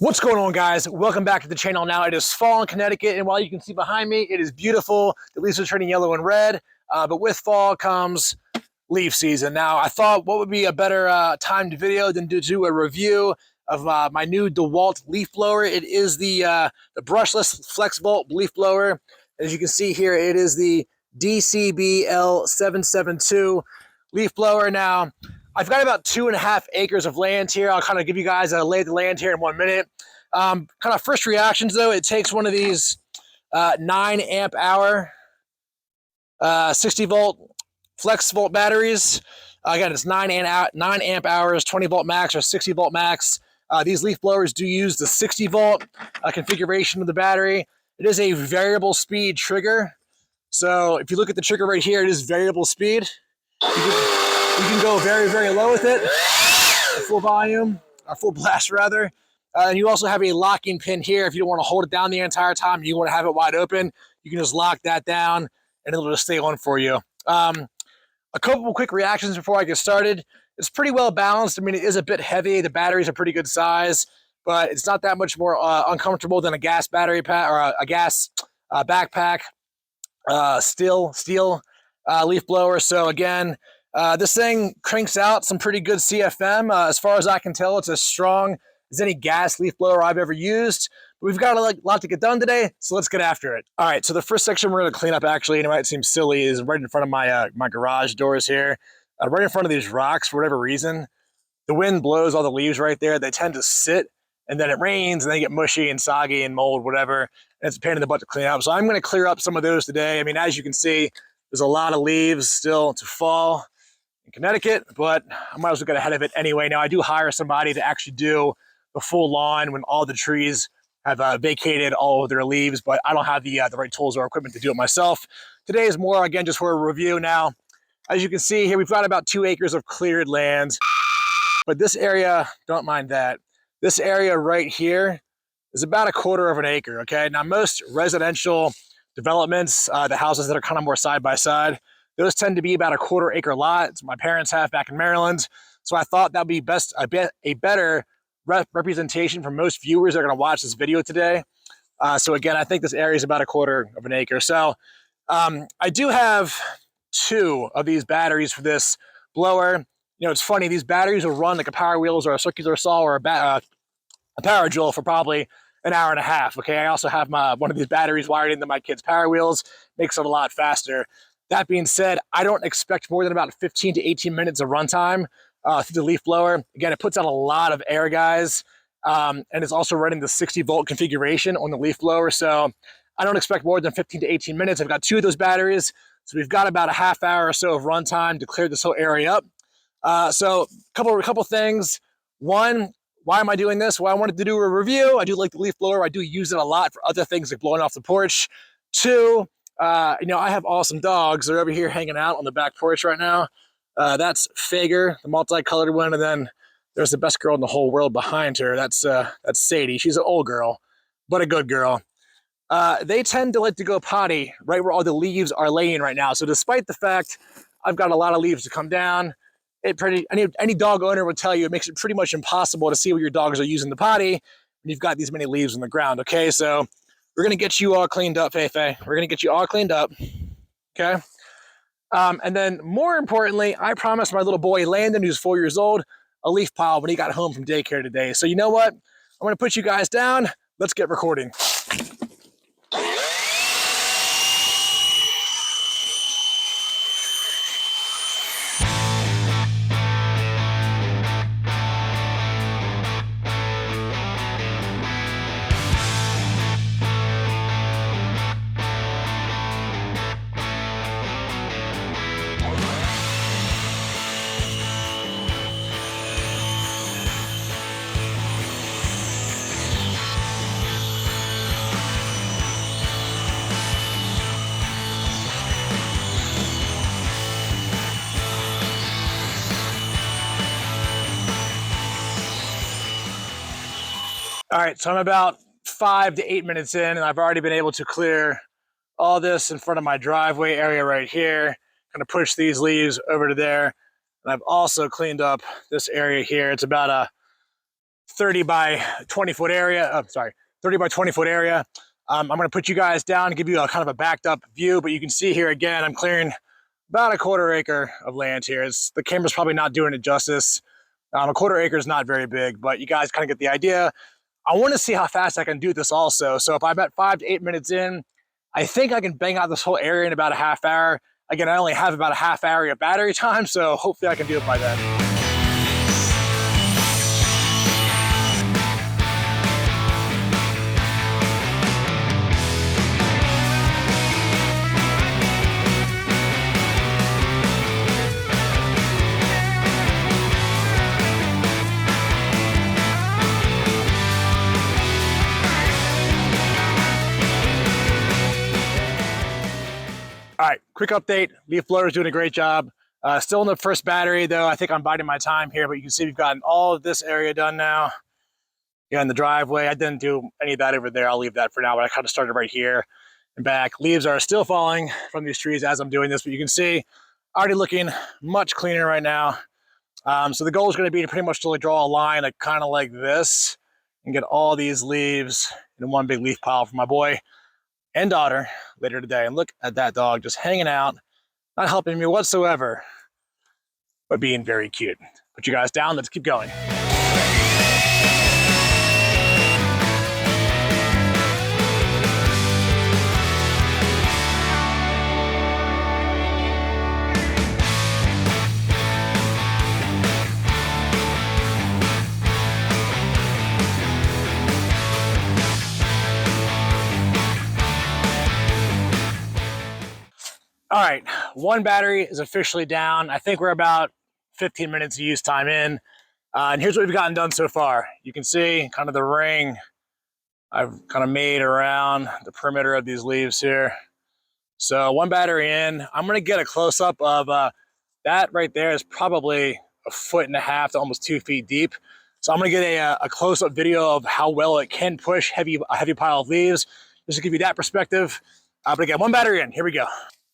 What's going on, guys? Welcome back to the channel. Now it is fall in Connecticut, and while you can see behind me, it is beautiful. The leaves are turning yellow and red, but with fall comes leaf season. Now, I thought what would be a better timed video than to do a review of my new Dewalt leaf blower. It is the brushless flex volt leaf blower. As you can see here, it is the DCBL772 leaf blower. Now, I've got about 2.5 acres of land here. I'll kind of give you guys a lay of the land here in 1 minute. Kind of first reactions though, it takes one of these 9 amp hour 60 volt flex volt batteries. Again, it's 9 amp hours, 20 volt max or 60 volt max. These leaf blowers do use the 60 volt configuration of the battery. It is a variable speed trigger. So if you look at the trigger right here, it is variable speed. You can go very, very low with it, full volume, or full blast rather. And you also have a locking pin here. If you don't want to hold it down the entire time, you want to have it wide open, you can just lock that down and it'll just stay on for you. A couple of quick reactions before I get started. It's pretty well balanced. I mean, it is a bit heavy. The battery's a pretty good size, but it's not that much more uncomfortable than a gas battery pack or a gas backpack steel leaf blower. So again, this thing cranks out some pretty good CFM. As far as I can tell, it's as strong as any gas leaf blower I've ever used. But we've got a lot to get done today, so let's get after it. All right, so the first section we're going to clean up, actually, and it might seem silly, is right in front of my my garage doors here. Right in front of these rocks, for whatever reason, the wind blows all the leaves right there. They tend to sit, and then it rains, and they get mushy and soggy and mold, whatever. And it's a pain in the butt to clean up. So I'm going to clear up some of those today. I mean, as you can see, there's a lot of leaves still to fall in Connecticut, but I might as well get ahead of it anyway. Now, I do hire somebody to actually do the full lawn when all the trees have vacated all of their leaves, but I don't have the right tools or equipment to do it myself. Today is more, again, just for a review. Now, as you can see here, we've got about 2 acres of cleared land, but this area, don't mind that. This area right here is about 1/4 of an acre, okay? Now, most residential developments, the houses that are kind of more side by side, those tend to be about 1/4 acre lots. My parents have back in Maryland. So I thought that'd be a better representation for most viewers that are going to watch this video today. So again, I think this area is about 1/4 of an acre. So I do have 2 of these batteries for this blower. You know, it's funny, these batteries will run like a Power Wheels or a circular saw or a Power Drill for probably an hour and a half. Okay, I also have one of these batteries wired into my kids' Power Wheels, makes it a lot faster. That being said, I don't expect more than about 15 to 18 minutes of runtime through the leaf blower. Again, it puts out a lot of air, guys, and it's also running the 60 volt configuration on the leaf blower. So I don't expect more than 15 to 18 minutes. I've got 2 of those batteries, so we've got about a half hour or so of runtime to clear this whole area up. So a couple things. One, why am I doing this? Well, I wanted to do a review. I do like the leaf blower. I do use it a lot for other things like blowing off the porch. 2, you know, I have awesome dogs. They're over here hanging out on the back porch right now. That's Fager, the multicolored one, and then there's the best girl in the whole world behind her. That's Sadie. She's an old girl, but a good girl. They tend to like to go potty right where all the leaves are laying right now. So despite the fact I've got a lot of leaves to come down, any dog owner would tell you it makes it pretty much impossible to see where your dogs are using the potty when you've got these many leaves on the ground. Okay, so we're gonna get you all cleaned up, Feifei. We're gonna get you all cleaned up. Okay. And then more importantly, I promised my little boy Landon, who's 4 years old, a leaf pile when he got home from daycare today. So you know what? I'm gonna put you guys down. Let's get recording. All right, so I'm about 5 to 8 minutes in, and I've already been able to clear all this in front of my driveway area right here. Kind of push these leaves over to there. And I've also cleaned up this area here. It's about a 30 by 20 foot area. 30 by 20 foot area. I'm going to put you guys down and give you a kind of a backed up view, but you can see here again, I'm clearing about a 1/4 acre of land here. The camera's probably not doing it justice. A 1/4 acre is not very big, but you guys kind of get the idea. I want to see how fast I can do this also. So if I'm at 5 to 8 minutes in, I think I can bang out this whole area in about a half hour. Again, I only have about a half hour of battery time, so hopefully I can do it by then. All right, quick update. Leaf blower is doing a great job. Still in the first battery, though. I think I'm biding my time here, but you can see we've gotten all of this area done now. Yeah, in the driveway. I didn't do any of that over there. I'll leave that for now, but I kind of started right here and back. Leaves are still falling from these trees as I'm doing this, but you can see already looking much cleaner right now. So the goal is going to be to pretty much to draw a line like kind of like this and get all these leaves in one big leaf pile for my boy and daughter later today. And look at that dog just hanging out, not helping me whatsoever, but being very cute. Put you guys down, let's keep going. All right, one battery is officially down. I think we're about 15 minutes of use time in. And here's what we've gotten done so far. You can see kind of the ring I've kind of made around the perimeter of these leaves here. So one battery in. I'm gonna get a close-up of that right there is probably 1.5 feet to almost 2 feet deep. So I'm gonna get a close-up video of how well it can push a heavy pile of leaves, just to give you that perspective. But again, one battery in, here we go.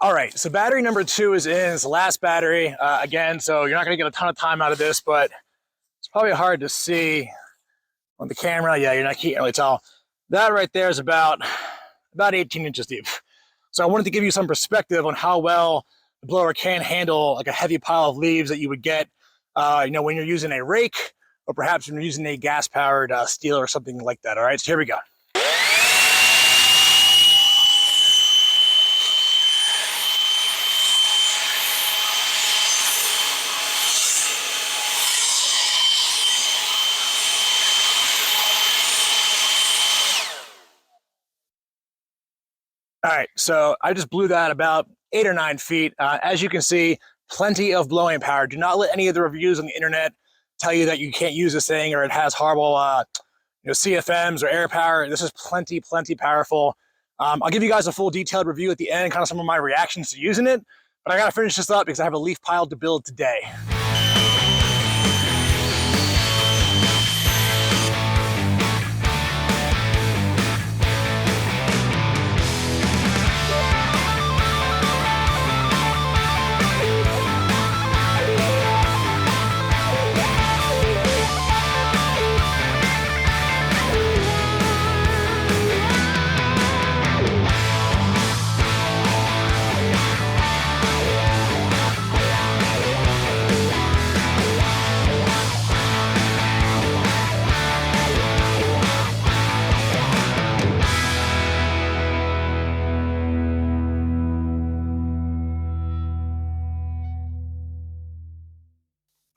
All right, so battery number 2 is in. It's the last battery. Again, so you're not gonna get a ton of time out of this, but it's probably hard to see on the camera. Yeah, you can't really tell. That right there is about 18 inches deep. So I wanted to give you some perspective on how well the blower can handle like a heavy pile of leaves that you would get, when you're using a rake or perhaps when you're using a gas-powered steel or something like that. All right, so here we go. All right, so I just blew that about 8 or 9 feet. As you can see, plenty of blowing power. Do not let any of the reviews on the internet tell you that you can't use this thing or it has horrible CFMs or air power. This is plenty powerful. I'll give you guys a full detailed review at the end, kind of some of my reactions to using it, but I gotta finish this up because I have a leaf pile to build today.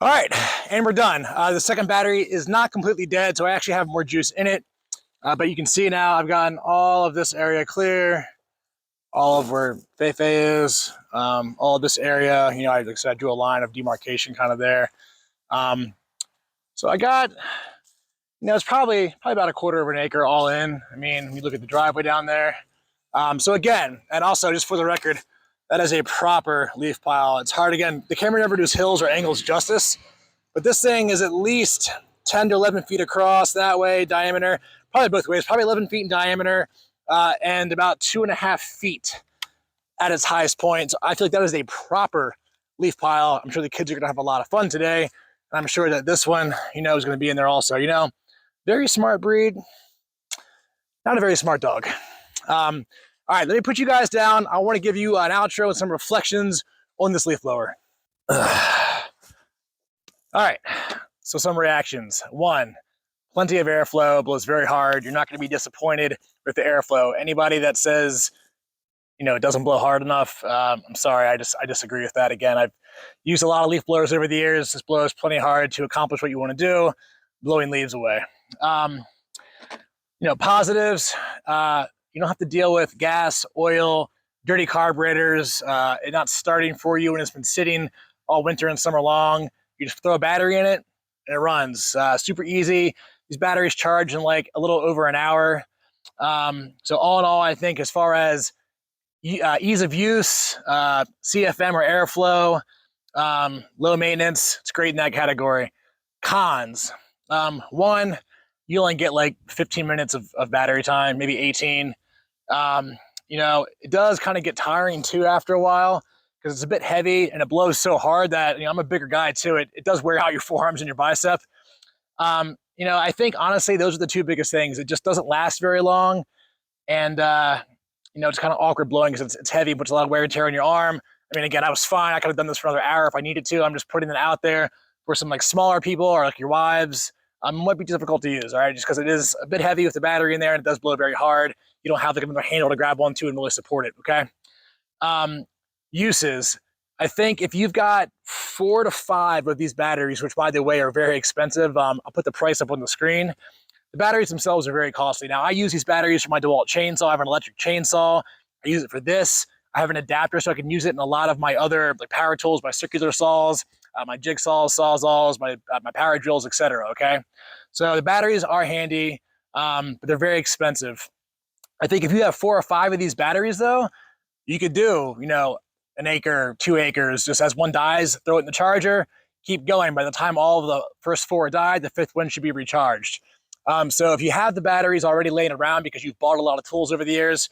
All right, and we're done. The second battery is not completely dead, so I actually have more juice in it. But you can see now I've gotten all of this area clear, all of where Feifei is, all of this area. Like I said, I drew a line of demarcation kind of there. So I got, it's probably about 1/4 of an acre all in. I mean, you look at the driveway down there. So again, and also just for the record, that is a proper leaf pile. It's hard, again, the camera never does hills or angles justice, but this thing is at least 10 to 11 feet across that way, diameter, probably both ways, probably 11 feet in diameter, and about 2.5 feet at its highest point. So I feel like that is a proper leaf pile. I'm sure the kids are gonna have a lot of fun today, and I'm sure that this one, is gonna be in there also. Very smart breed. Not a very smart dog. All right, let me put you guys down. I want to give you an outro and some reflections on this leaf blower. All right, so some reactions. One, plenty of airflow, blows very hard. You're not going to be disappointed with the airflow. Anybody that says, you know, it doesn't blow hard enough, I'm sorry, I disagree with that. Again, I've used a lot of leaf blowers over the years. This blows plenty hard to accomplish what you want to do, blowing leaves away. You know, positives, you don't have to deal with gas, oil, dirty carburetors, it not starting for you when it's been sitting all winter and summer long. You just throw a battery in it and it runs. Super easy. These batteries charge in like a little over an hour. So all in all, I think as far as ease of use, CFM or airflow, low maintenance, it's great in that category. Cons, one, you only get like 15 minutes of battery time, maybe 18. You know, it does kind of get tiring too after a while because it's a bit heavy and it blows so hard that, you know, I'm a bigger guy too. It does wear out your forearms and your bicep. You know, I think honestly, those are the two biggest things. It just doesn't last very long. And, you know, it's kind of awkward blowing because it's heavy, puts a lot of wear and tear on your arm. I mean, again, I was fine. I could have done this for another hour if I needed to. I'm just putting it out there for some like smaller people or like your wives. It might be difficult to use, all right? Just because it is a bit heavy with the battery in there and it does blow very hard. You don't have like another handle to grab onto and really support it, okay? Uses. I think if you've got 4 to 5 of these batteries, which by the way are very expensive, I'll put the price up on the screen. The batteries themselves are very costly. Now, I use these batteries for my Dewalt chainsaw. I have an electric chainsaw. I use it for this. I have an adapter so I can use it in a lot of my other like power tools, my circular saws, my jigsaws, sawzalls, my power drills, etc. Okay, so the batteries are handy, but they're very expensive. I think if you have 4 or 5 of these batteries, though, you could do, you know, an acre, 2 acres, just as one dies, throw it in the charger, keep going. By the time all of the first 4 died, the 5th one should be recharged. So if you have the batteries already laying around because you've bought a lot of tools over the years,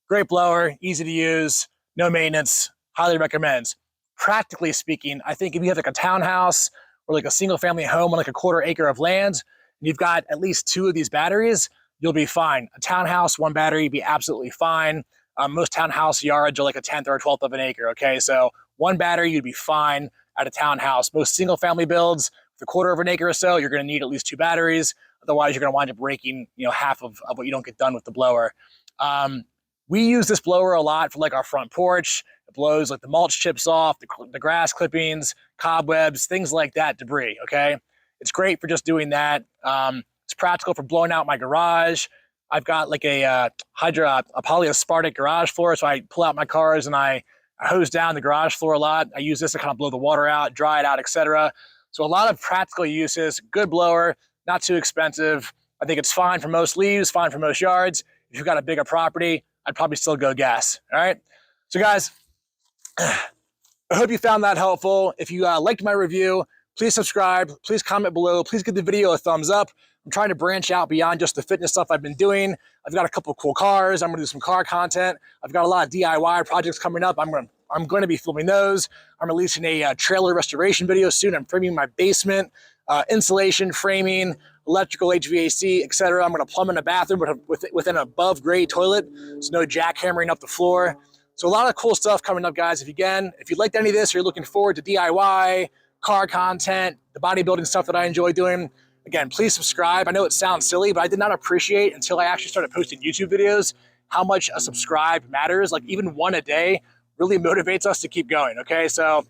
great blower, easy to use, no maintenance, highly recommend. Practically speaking, I think if you have like a townhouse or like a single family home on like a 1/4 acre of land, and you've got at least 2 of these batteries, you'll be fine. A townhouse, 1 battery, would be absolutely fine. Most townhouse yards are like a 1/10 or a 1/12 of an acre, okay? So 1 battery, you'd be fine at a townhouse. Most single family builds, with a 1/4 of an acre or so, you're gonna need at least 2 batteries. Otherwise, you're gonna wind up breaking, you know, half of what you don't get done with the blower. We use this blower a lot for like our front porch. It blows like the mulch chips off, the grass clippings, cobwebs, things like that, debris, okay? It's great for just doing that. It's practical for blowing out my garage. I've got like a polyaspartic garage floor, so I pull out my cars and I hose down the garage floor a lot. I use this to kind of blow the water out, dry it out, etc. So a lot of practical uses, good blower, not too expensive. I think it's fine for most leaves, fine for most yards. If you've got a bigger property, I'd probably still go gas, all right? So guys, I hope you found that helpful. If you liked my review, please subscribe, please comment below, please give the video a thumbs up. I'm trying to branch out beyond just the fitness stuff I've been doing. I've got a couple of cool cars. I'm gonna do some car content. I've got a lot of DIY projects coming up. I'm going to be filming those. I'm releasing a trailer restoration video soon. I'm framing my basement, insulation, framing, electrical, HVAC, etc. I'm going to plumb in a bathroom with an above grade toilet, so no jackhammering up the floor. So a lot of cool stuff coming up, guys. If you liked any of this, or you're looking forward to DIY, car content, the bodybuilding stuff that I enjoy doing, again, please subscribe. I know it sounds silly, but I did not appreciate until I actually started posting YouTube videos how much a subscribe matters. Like even 1 a day really motivates us to keep going, okay? So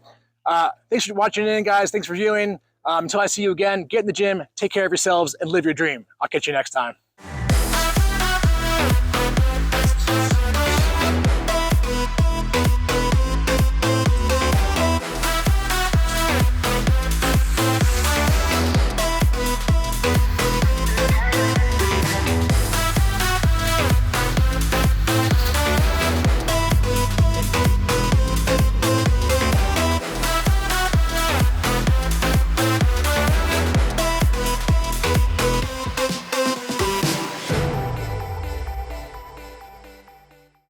thanks for watching in, guys. Thanks for viewing. Until I see you again, get in the gym, take care of yourselves, and live your dream. I'll catch you next time.